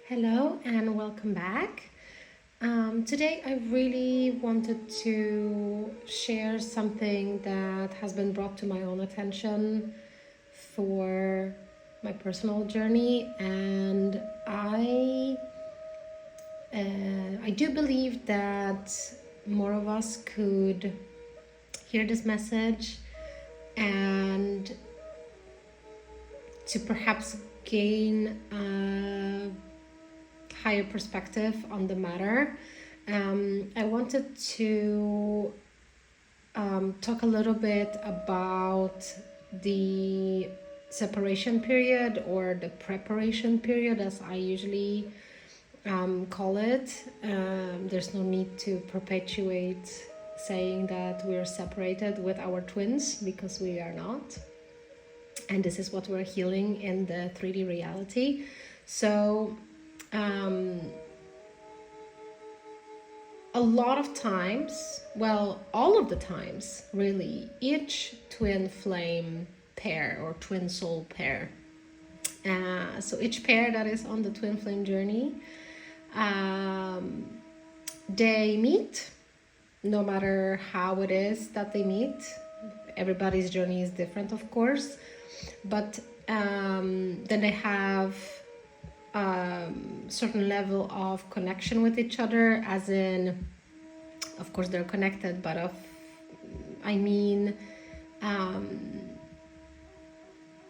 Hello and welcome back. Today I really wanted to share something that has been brought to my own attention for my personal journey, and I do believe that more of us could hear this message and to perhaps gain a higher perspective on the matter. I wanted to talk a little bit about the separation period, or the preparation period as I usually call it. There's no need to perpetuate saying that we're separated with our twins, because we are not. And this is what we're healing in the 3D reality. So a lot of times, well, all of the times really, each twin flame pair or twin soul pair, so each pair that is on the twin flame journey, they meet, no matter how it is that they meet. Everybody's journey is different, of course, but then they have certain level of connection with each other, as in, of course they're connected, but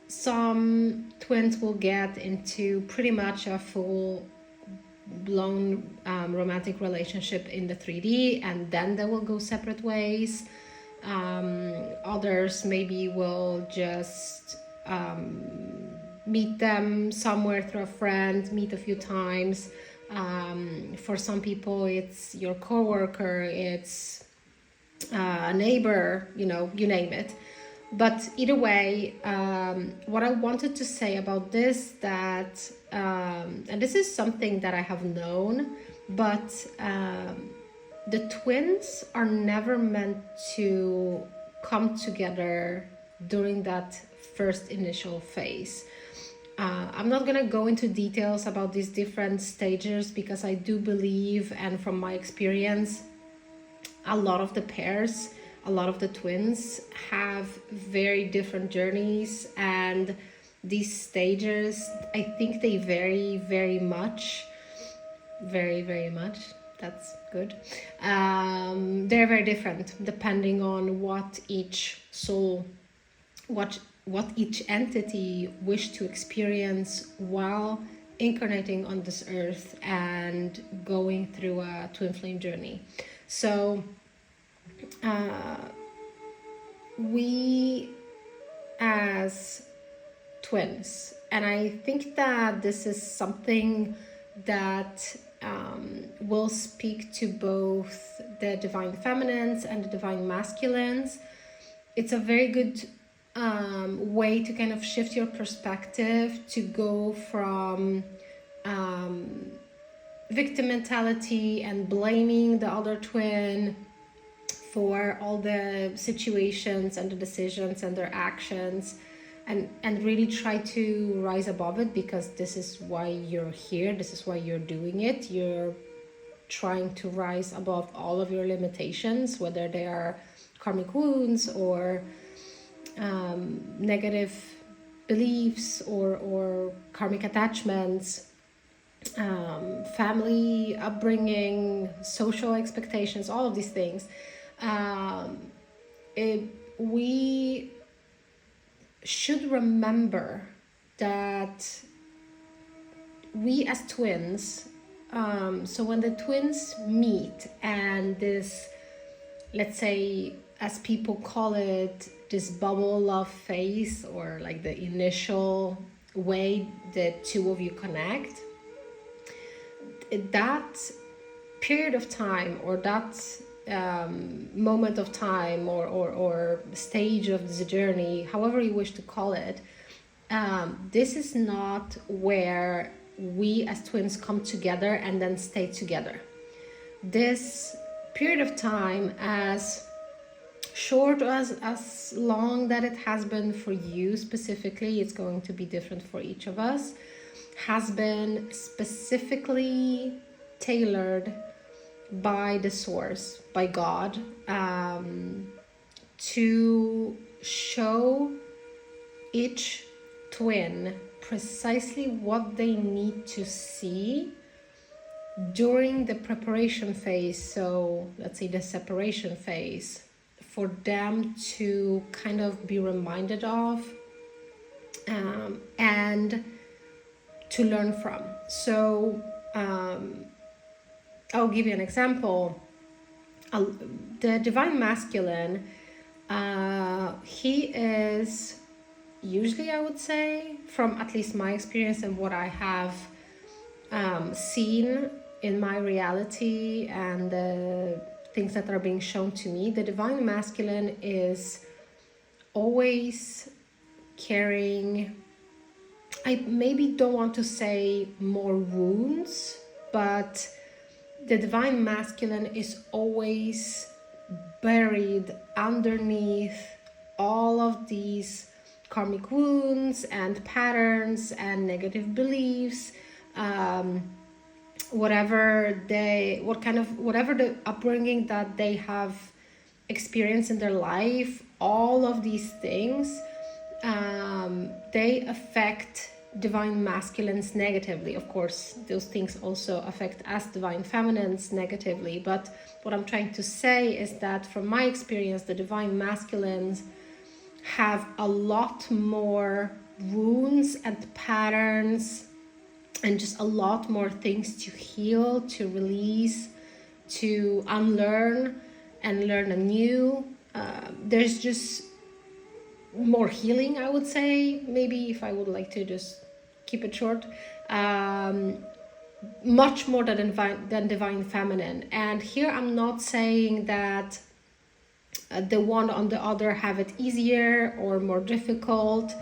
some twins will get into pretty much a full blown romantic relationship in the 3D, and then they will go separate ways. Others maybe will just meet them somewhere through a friend, meet a few times. For some people, it's your coworker, it's a neighbor, you name it. But either way, what I wanted to say about this, that, and this is something that I have known, but the twins are never meant to come together during that first initial phase. I'm not going to go into details about these different stages, because I do believe, and from my experience, a lot of the pairs, a lot of the twins have very different journeys, and these stages, I think they vary very much. Very, very much. That's good. They're very different depending on what each soul, what each entity wished to experience while incarnating on this earth and going through a twin flame journey. So we as twins, and I think that this is something that will speak to both the divine feminines and the divine masculines. It's a very good way to kind of shift your perspective, to go from victim mentality and blaming the other twin for all the situations and the decisions and their actions, and really try to rise above it, because this is why you're here, this is why you're doing it. You're trying to rise above all of your limitations, whether they are karmic wounds or negative beliefs or karmic attachments, family upbringing, social expectations, all of these things. We should remember that we as twins, so when the twins meet, and this, let's say, as people call it, this bubble love phase, or like the initial way the two of you connect, that period of time, or that moment of time, or stage of the journey, however you wish to call it, this is not where we as twins come together and then stay together. This period of time, as short as long that it has been for you specifically, it's going to be different for each of us. has been specifically tailored by the source, by God, to show each twin precisely what they need to see during the preparation phase, so let's say the separation phase, for them to kind of be reminded of and to learn from. So I'll give you an example. The Divine Masculine, he is usually, I would say, from at least my experience and what I have seen in my reality and the things that are being shown to me, the Divine Masculine is always carrying, I maybe don't want to say more wounds, but the Divine Masculine is always buried underneath all of these karmic wounds and patterns and negative beliefs, whatever the upbringing that they have experienced in their life, all of these things, they affect Divine Masculines negatively. Of course, those things also affect us Divine Feminines negatively, but what I'm trying to say is that from my experience, the Divine Masculines have a lot more wounds and patterns and just a lot more things to heal, to release, to unlearn and learn anew. There's just more healing, I would say, maybe, if I would like to just keep it short, much more than Divine Feminine. And here I'm not saying that the one on the other have it easier or more difficult,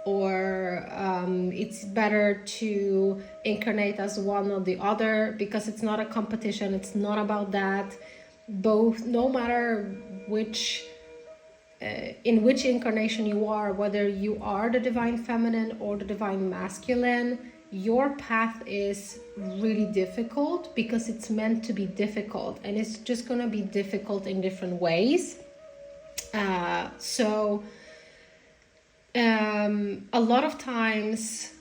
or it's better to incarnate as one or the other, because it's not a competition. It's not about that. Both, no matter which in which incarnation you are, whether you are the Divine Feminine or the Divine Masculine, your path is really difficult because it's meant to be difficult, and it's just going to be difficult in different ways. So a lot of times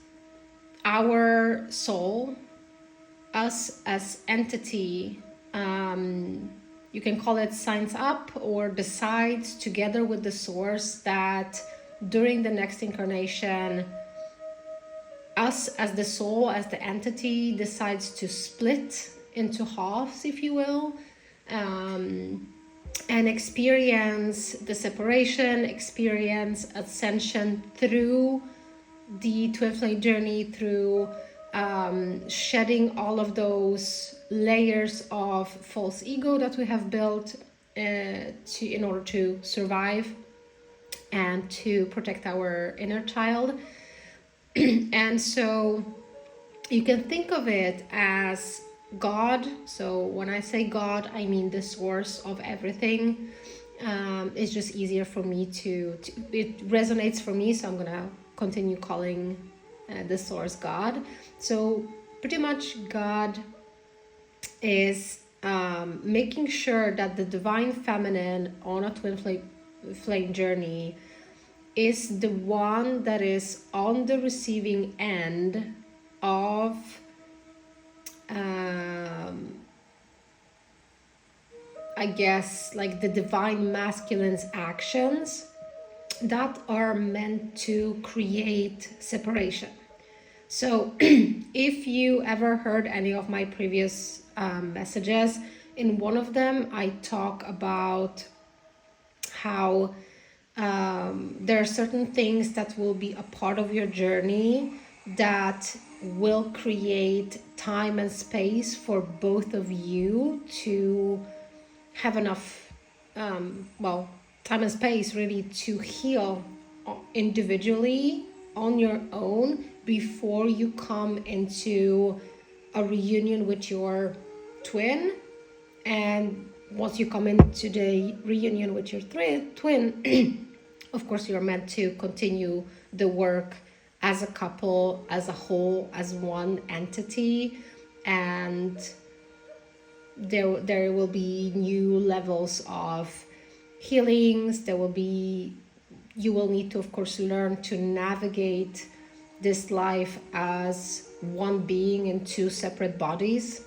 our soul, us as entity, you can call it signs up or decides together with the source that during the next incarnation, us as the soul, as the entity, decides to split into halves, if you will, and experience the separation, experience ascension through the twin flame journey, through shedding all of those layers of false ego that we have built in order to survive and to protect our inner child. And so you can think of it as God. So when I say God, I mean the source of everything. It's just easier for me it resonates for me, so I'm gonna continue calling the source God. So pretty much God is making sure that the Divine Feminine on a twin flame journey is the one that is on the receiving end of I guess like the Divine Masculine's actions that are meant to create separation. So if you ever heard any of my previous messages, in one of them I talk about how there are certain things that will be a part of your journey that will create time and space for both of you to have enough time and space really to heal individually on your own before you come into a reunion with your twin. And once you come into the reunion with your twin, of course you're meant to continue the work as a couple, as a whole, as one entity. And there will be new levels of healings. You will need to, of course, learn to navigate this life as one being in two separate bodies.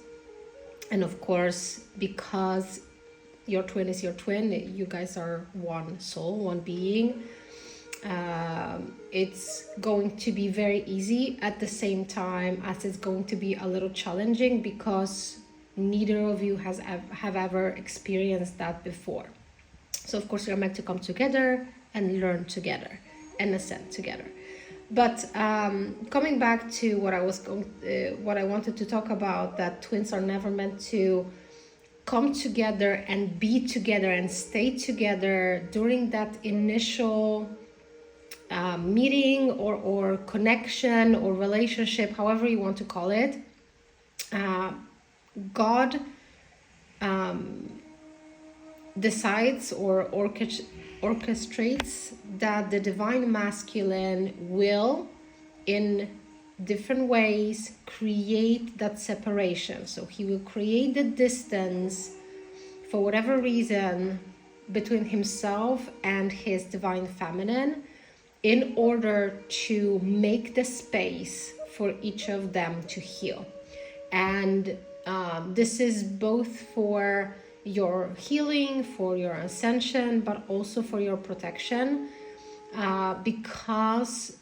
And of course, because your twin is your twin, you guys are one soul, one being. It's going to be very easy at the same time as it's going to be a little challenging, because neither of you have ever experienced that before. So of course you're meant to come together and learn together and ascend together. But coming back to what I wanted to talk about, that twins are never meant to come together and be together and stay together during that initial meeting or connection or relationship, however you want to call it. God decides or orchestrates that the divine masculine will, in different ways, create that separation. So he will create the distance, for whatever reason, between himself and his divine feminine, in order to make the space for each of them to heal. And this is both for your healing, for your ascension, but also for your protection, because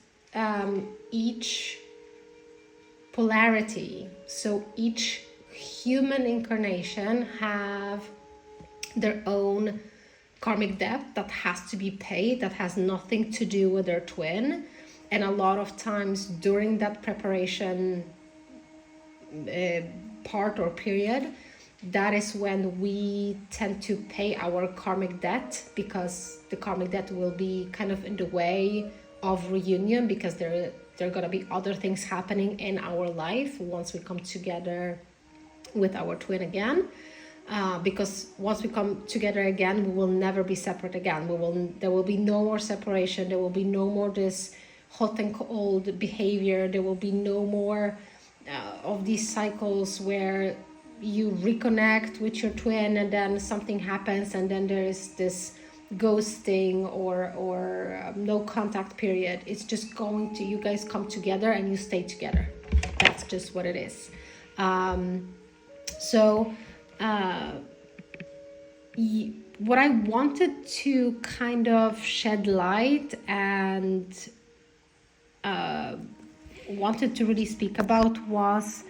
each polarity, so each human incarnation, have their own karmic debt that has to be paid, that has nothing to do with their twin. And a lot of times during that preparation part or period, that is when we tend to pay our karmic debt, because the karmic debt will be kind of in the way of reunion, because there are going to be other things happening in our life once we come together with our twin again. Because once we come together again, we will never be separate again. There will be no more separation. There will be no more this hot and cold behavior. There will be no more of these cycles where you reconnect with your twin and then something happens and then there is this ghosting or no contact period. It's just you guys come together and you stay together. That's just what it is. What I wanted to kind of shed light and wanted to really speak about was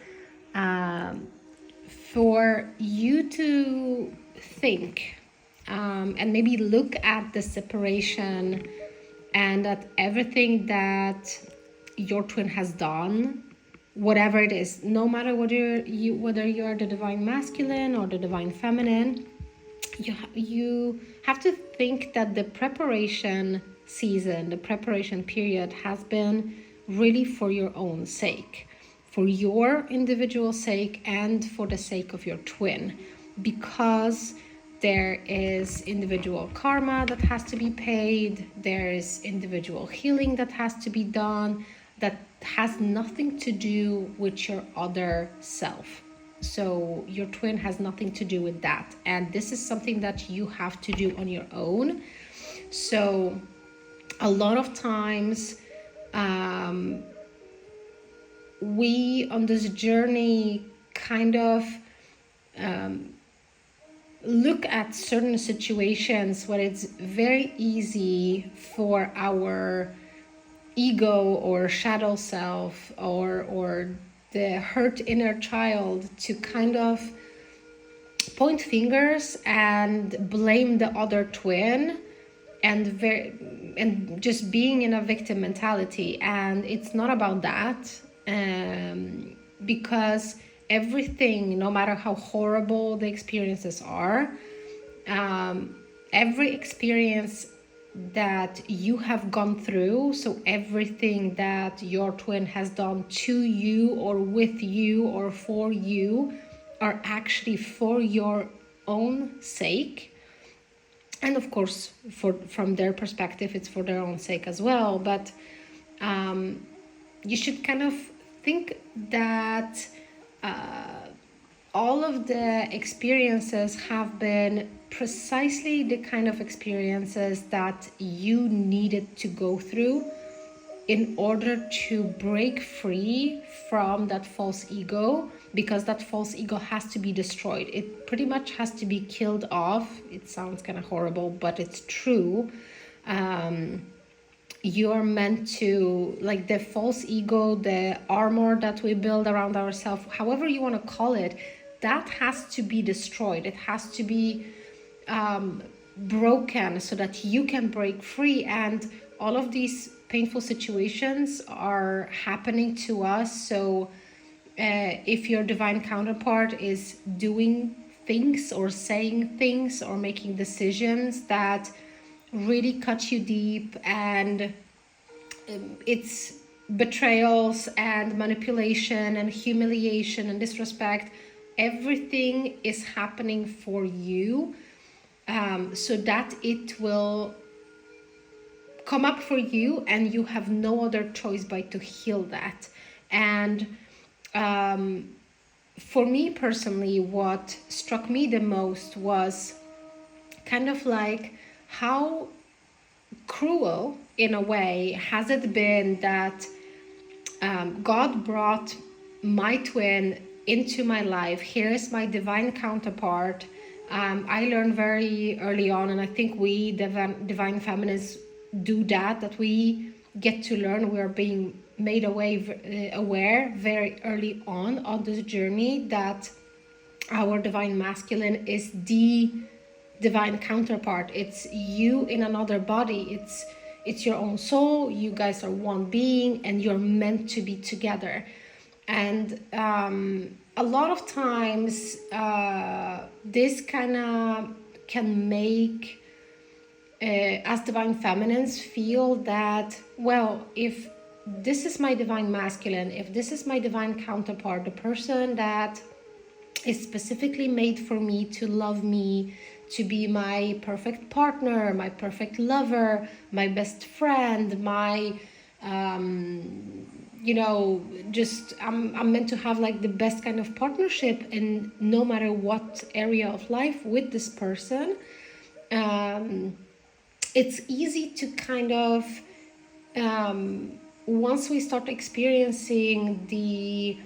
for you to think and maybe look at the separation and at everything that your twin has done, whatever it is, no matter whether you are the divine masculine or the divine feminine. You have to think that the preparation season, the preparation period, has been really for your own sake, for your individual sake and for the sake of your twin, because there is individual karma that has to be paid, there is individual healing that has to be done, that has nothing to do with your other self. So your twin has nothing to do with that. And this is something that you have to do on your own. So a lot of times we on this journey kind of look at certain situations where it's very easy for our ego or shadow self or the hurt inner child to kind of point fingers and blame the other twin and just being in a victim mentality. And it's not about that, because everything, no matter how horrible the experiences are, every experience that you have gone through, so everything that your twin has done to you or with you or for you, are actually for your own sake. And of course, from their perspective, it's for their own sake as well. But you should kind of think that all of the experiences have been precisely the kind of experiences that you needed to go through in order to break free from that false ego, because that false ego has to be destroyed. It pretty much has to be killed off. It sounds kind of horrible, but it's true. You're meant to, like, the false ego, the armor that we build around ourselves, however you want to call it, that has to be destroyed. It has to be broken so that you can break free. And all of these painful situations are happening to us. So if your divine counterpart is doing things or saying things or making decisions that really cut you deep, and it's betrayals and manipulation and humiliation and disrespect, everything is happening for you, so that it will come up for you, and you have no other choice but to heal that. And for me personally, what struck me the most was kind of like how cruel, in a way, has it been that God brought my twin into my life. Here is my divine counterpart. I learned very early on, and I think we divine feminists do that we get to learn. We are being made aware very early on this journey that our divine masculine is the divine counterpart. It's you in another body. It's your own soul. You guys are one being, and you're meant to be together. And a lot of times this kind of can make us divine feminines feel that, well, if this is my divine masculine, if this is my divine counterpart, the person that is specifically made for me, to love me, to be my perfect partner, my perfect lover, my best friend, my just I'm meant to have like the best kind of partnership in no matter what area of life with this person. It's easy to kind of once we start experiencing the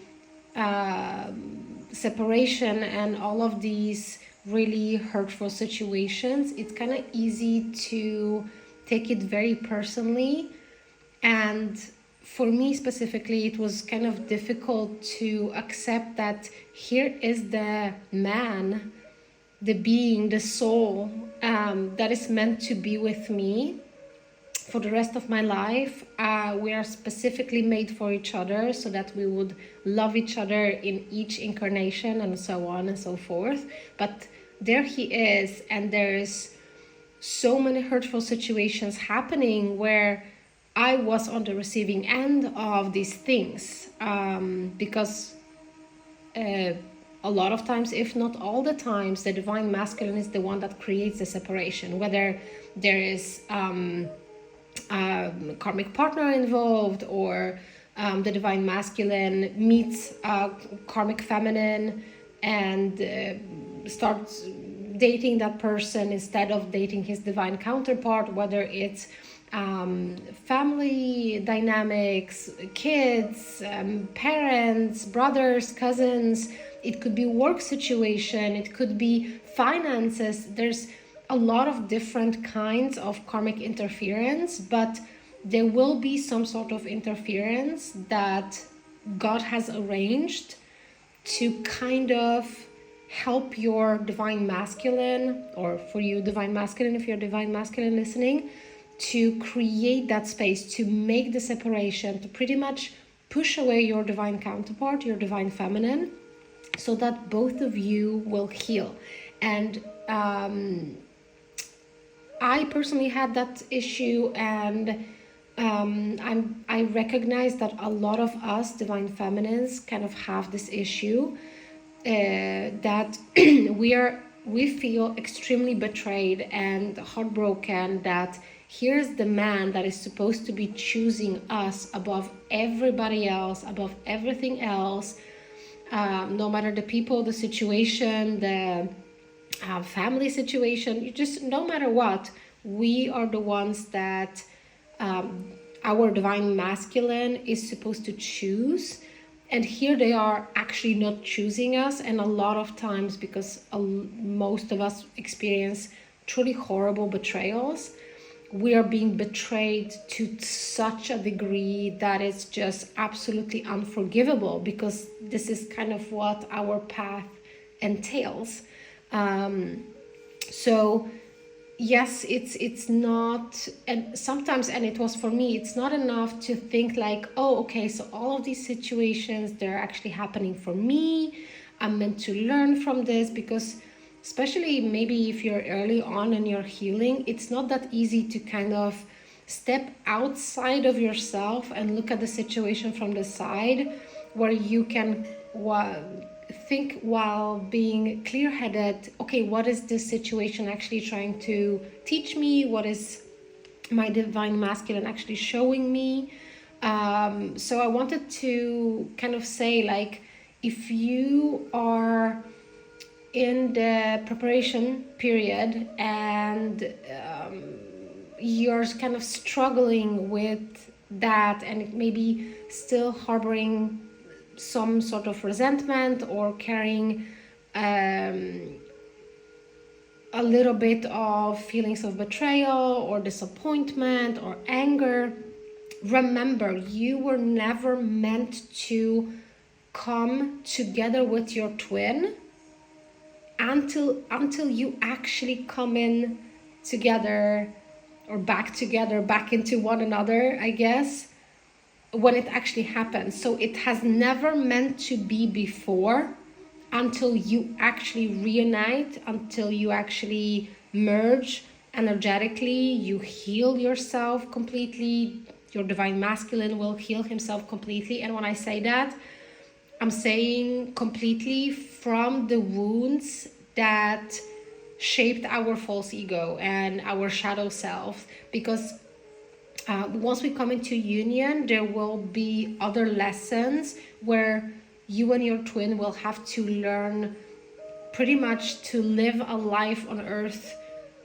separation and all of these really hurtful situations, it's kind of easy to take it very personally. And for me specifically, it was kind of difficult to accept that here is the man, the being, the soul that is meant to be with me for the rest of my life. We are specifically made for each other so that we would love each other in each incarnation, and so on and so forth. But there he is, and there's so many hurtful situations happening where I was on the receiving end of these things, because a lot of times, if not all the times, the divine masculine is the one that creates the separation, whether there is a karmic partner involved, or the divine masculine meets a karmic feminine and starts dating that person instead of dating his divine counterpart, whether it's family dynamics, kids, parents, brothers, cousins. It could be work situation, it could be finances. There's a lot of different kinds of karmic interference, but there will be some sort of interference that God has arranged to kind of help your divine masculine, or for you divine masculine, if you're divine masculine listening, to create that space, to make the separation, to pretty much push away your divine counterpart, your divine feminine, so that both of you will heal. And I personally had that issue, and I recognize that a lot of us divine feminines kind of have this issue, that we feel extremely betrayed and heartbroken that here's the man that is supposed to be choosing us above everybody else, above everything else, no matter the people, the situation, the family situation, you just, no matter what, we are the ones that our divine masculine is supposed to choose. And here they are actually not choosing us. And a lot of times, because most of us experience truly horrible betrayals, we are being betrayed to such a degree that it's just absolutely unforgivable, because this is kind of what our path entails. So yes, it's not, and sometimes, and it was for me, it's not enough to think like, oh, okay, so all of these situations, they're actually happening for me, I'm meant to learn from this. Because especially maybe if you're early on in your healing, it's not that easy to kind of step outside of yourself and look at the situation from the side, where you can think while being clear-headed, okay, what is this situation actually trying to teach me? What is my divine masculine actually showing me? So I wanted to kind of say, like, if you are in the preparation period and you're kind of struggling with that, and maybe still harboring some sort of resentment, or carrying a little bit of feelings of betrayal or disappointment or anger, remember, you were never meant to come together with your twin until you actually come in together, or back into one another, I guess, when it actually happens. So it has never meant to be before, until you actually reunite, until you actually merge energetically, you heal yourself completely, your divine masculine will heal himself completely. And when I say that, I'm saying completely from the wounds that shaped our false ego and our shadow self. Because once we come into union, there will be other lessons where you and your twin will have to learn pretty much to live a life on earth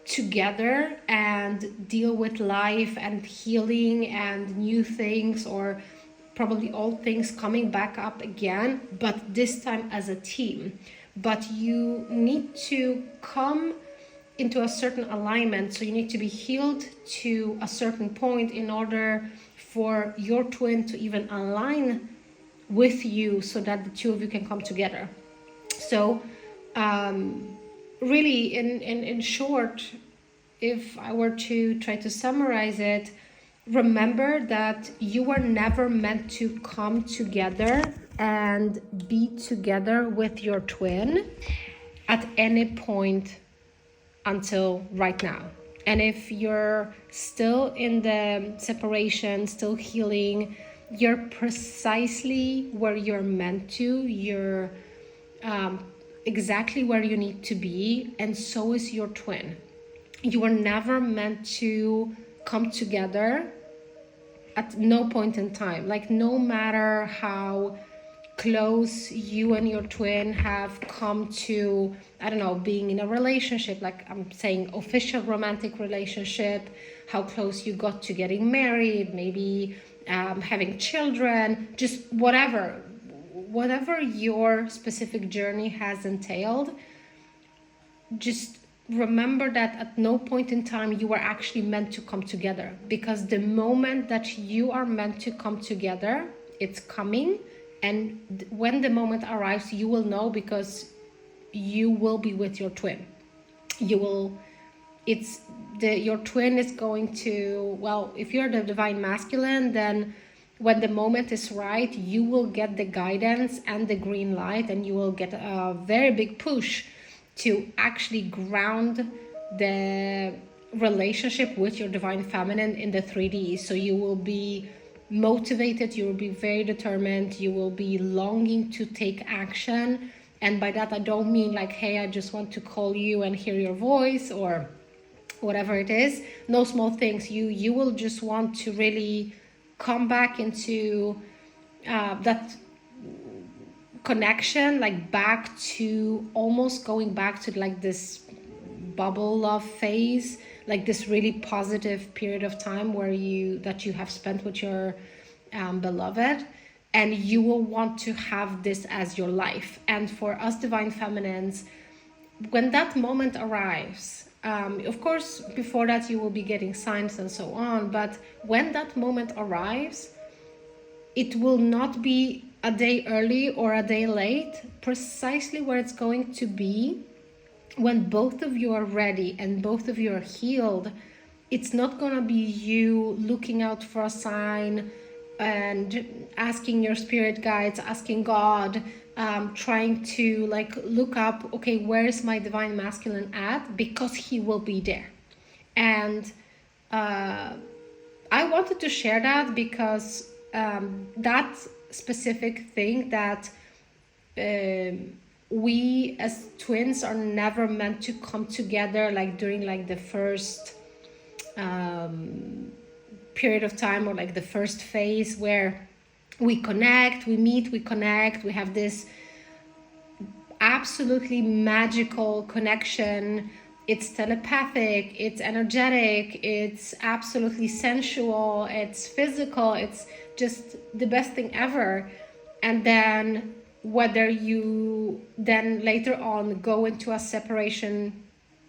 together, and deal with life and healing and new things, or probably old things coming back up again, but this time as a team. But you need to come into a certain alignment, so you need to be healed to a certain point in order for your twin to even align with you, so that the two of you can come together. So really, in short, if I were to try to summarize it, remember that you were never meant to come together and be together with your twin at any point until right now. And if you're still in the separation, still healing, you're precisely where you're meant to. You're exactly where you need to be, and so is your twin. You were never meant to come together at no point in time. Like, no matter how close you and your twin have come to, I don't know, being in a relationship, like I'm saying official romantic relationship, how close you got to getting married, maybe having children, just whatever your specific journey has entailed, just remember that at no point in time you were actually meant to come together. Because the moment that you are meant to come together, it's coming. And when the moment arrives, you will know, because you will be with your twin. Your twin is going to, well, if you're the divine masculine, then when the moment is right, you will get the guidance and the green light, and you will get a very big push to actually ground the relationship with your divine feminine in the 3D. So you will be motivated, you will be very determined, you will be longing to take action. And by that, I don't mean like, hey, I just want to call you and hear your voice, or whatever it is, no small things. You will just want to really come back into that connection, like back to almost going back to like this bubble love phase, like this really positive period of time where you have spent with your beloved, and you will want to have this as your life. And for us divine feminines, when that moment arrives, of course before that you will be getting signs and so on, but when that moment arrives, it will not be a day early or a day late. Precisely where it's going to be, when both of you are ready and both of you are healed, it's not going to be you looking out for a sign and asking your spirit guides, asking God, trying to like look up, okay, where is my divine masculine at? Because he will be there. And I wanted to share that because that specific thing that we as twins are never meant to come together like during like the first period of time, or like the first phase where we connect, we meet, we connect, we have this absolutely magical connection. It's telepathic, it's energetic, it's absolutely sensual, it's physical, it's just the best thing ever. And then whether you then later on go into a separation,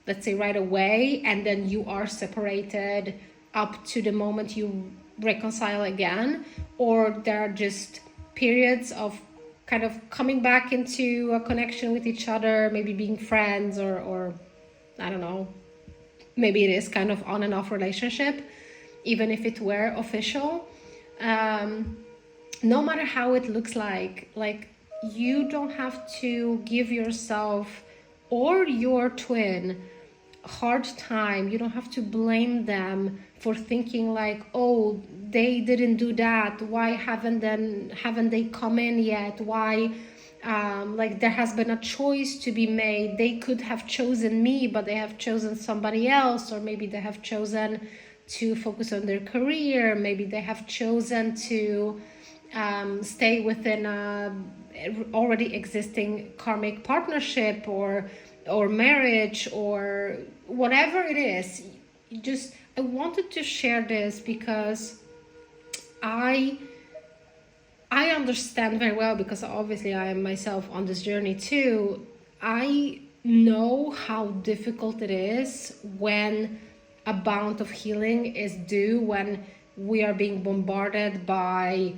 let's say right away, and then you are separated up to the moment you reconcile again, or there are just periods of kind of coming back into a connection with each other, maybe being friends, or I don't know, maybe it is kind of on and off relationship, even if it were official. No matter how it looks like you don't have to give yourself or your twin a hard time. You don't have to blame them for thinking like, oh, they didn't do that. Why haven't they come in yet? Why? Like there has been a choice to be made. They could have chosen me, but they have chosen somebody else, or maybe they have chosen to focus on their career. Maybe they have chosen to stay within a already existing karmic partnership or marriage or whatever it is. I wanted to share this because I understand very well, because obviously I am myself on this journey too. I know how difficult it is when a bout of healing is due, when we are being bombarded by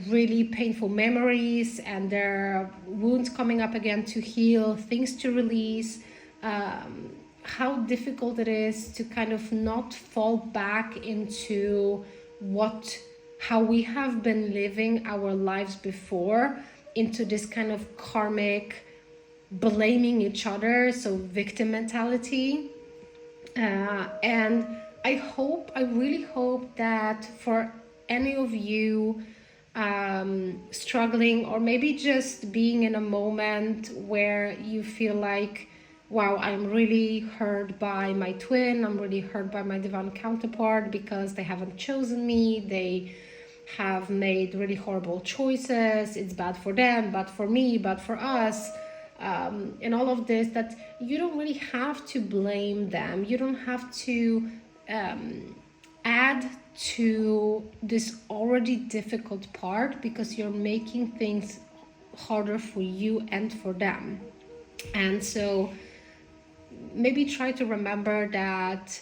really painful memories, and there are wounds coming up again to heal, things to release. How difficult it is to kind of not fall back into how we have been living our lives before, into this kind of karmic blaming each other, so victim mentality. And I really hope that for any of you struggling, or maybe just being in a moment where you feel like, wow, I'm really hurt by my twin, I'm really hurt by my divine counterpart because they haven't chosen me, they have made really horrible choices, it's bad for them, bad for me, bad for us, and all of this, that you don't really have to blame them. You don't have to add to this already difficult part, because you're making things harder for you and for them. And so maybe try to remember that,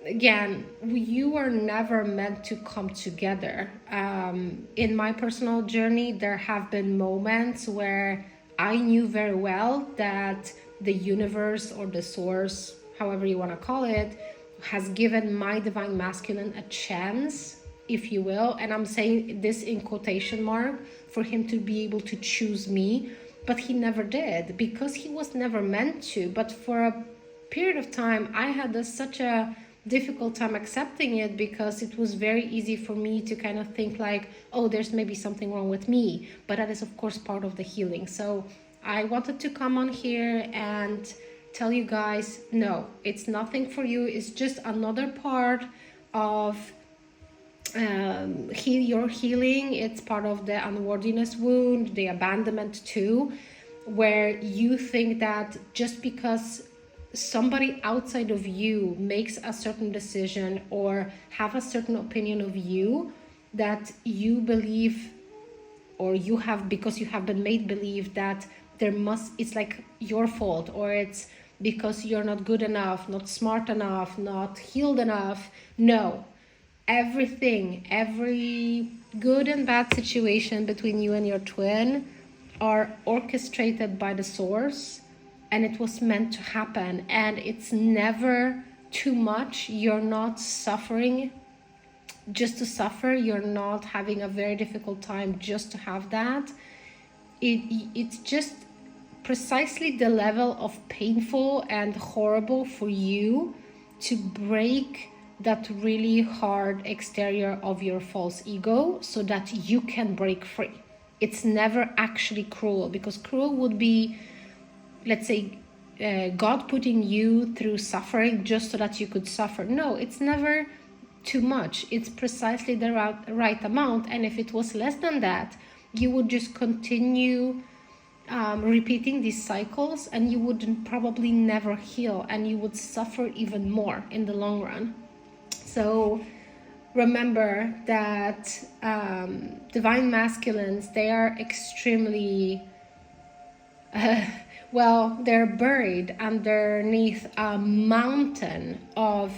again, you are never meant to come together. In my personal journey, there have been moments where I knew very well that the universe, or the source, however you want to call it, has given my divine masculine a chance, if you will, and I'm saying this in quotation mark, for him to be able to choose me, but he never did, because he was never meant to. But for a period of time, I had such a difficult time accepting it, because it was very easy for me to kind of think like, oh, there's maybe something wrong with me, but that is of course part of the healing. So I wanted to come on here and tell you guys, no, it's nothing for you. It's just another part of your healing. It's part of the unworthiness wound, the abandonment too, where you think that just because somebody outside of you makes a certain decision or have a certain opinion of you, that you believe, or you have, because you have been made believe that it's like your fault, or it's because you're not good enough, not smart enough, not healed enough. No, every good and bad situation between you and your twin are orchestrated by the source, and it was meant to happen, and it's never too much. You're not suffering just to suffer. You're not having a very difficult time just to have that. It's just precisely the level of painful and horrible for you to break that really hard exterior of your false ego so that you can break free. It's never actually cruel, because cruel would be, let's say, God putting you through suffering just so that you could suffer. No, it's never too much. It's precisely the right amount. And if it was less than that, you would just continue repeating these cycles, and you would probably never heal, and you would suffer even more in the long run. So remember that divine masculines, they are extremely they're buried underneath a mountain of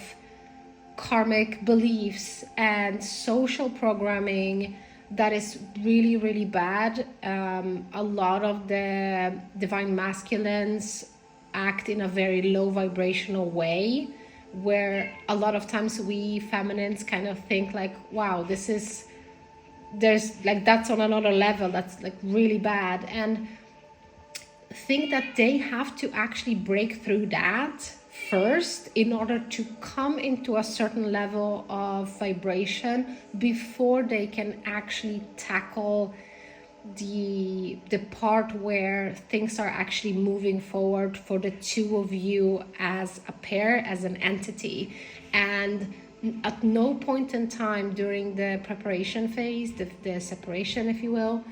karmic beliefs and social programming that is really, really bad. A lot of the divine masculines act in a very low vibrational way, where a lot of times we feminines kind of think like, wow, that's on another level, that's like really bad, and think that they have to actually break through that first in order to come into a certain level of vibration before they can actually tackle the part where things are actually moving forward for the two of you as a pair, as an entity. And at no point in time during the preparation phase, the separation, if you will,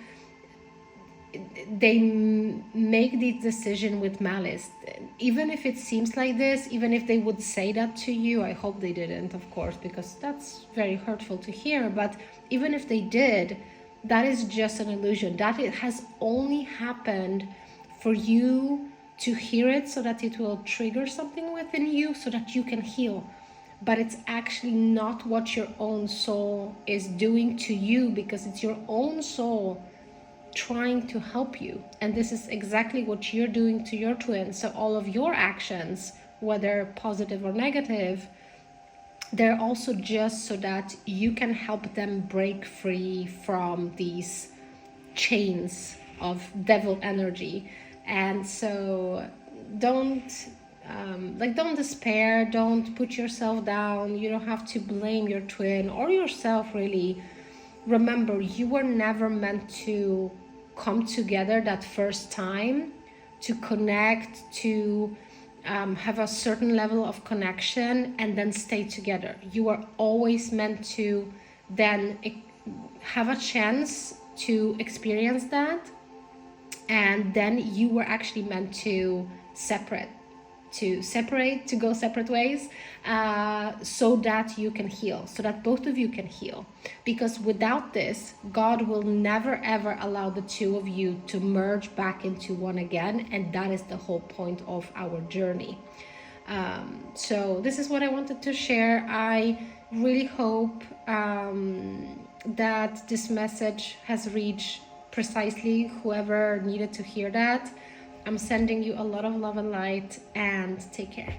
they make the decision with malice. Even if it seems like this, even if they would say that to you, I hope they didn't, of course, because that's very hurtful to hear, but even if they did, that is just an illusion. That it has only happened for you to hear it so that it will trigger something within you so that you can heal. But it's actually not what your own soul is doing to you, because it's your own soul trying to help you. And this is exactly what you're doing to your twin. So all of your actions, whether positive or negative, they're also just so that you can help them break free from these chains of devil energy. And so don't despair, don't put yourself down. You don't have to blame your twin or yourself, really. Remember, you were never meant to come together that first time, to connect, to have a certain level of connection and then stay together. You were always meant to then have a chance to experience that, and then you were actually meant to go separate ways, so that you can heal, so that both of you can heal. Because without this, God will never ever allow the two of you to merge back into one again, and that is the whole point of our journey. So this is what I wanted to share. I really hope that this message has reached precisely whoever needed to hear that. I'm sending you a lot of love and light, and take care.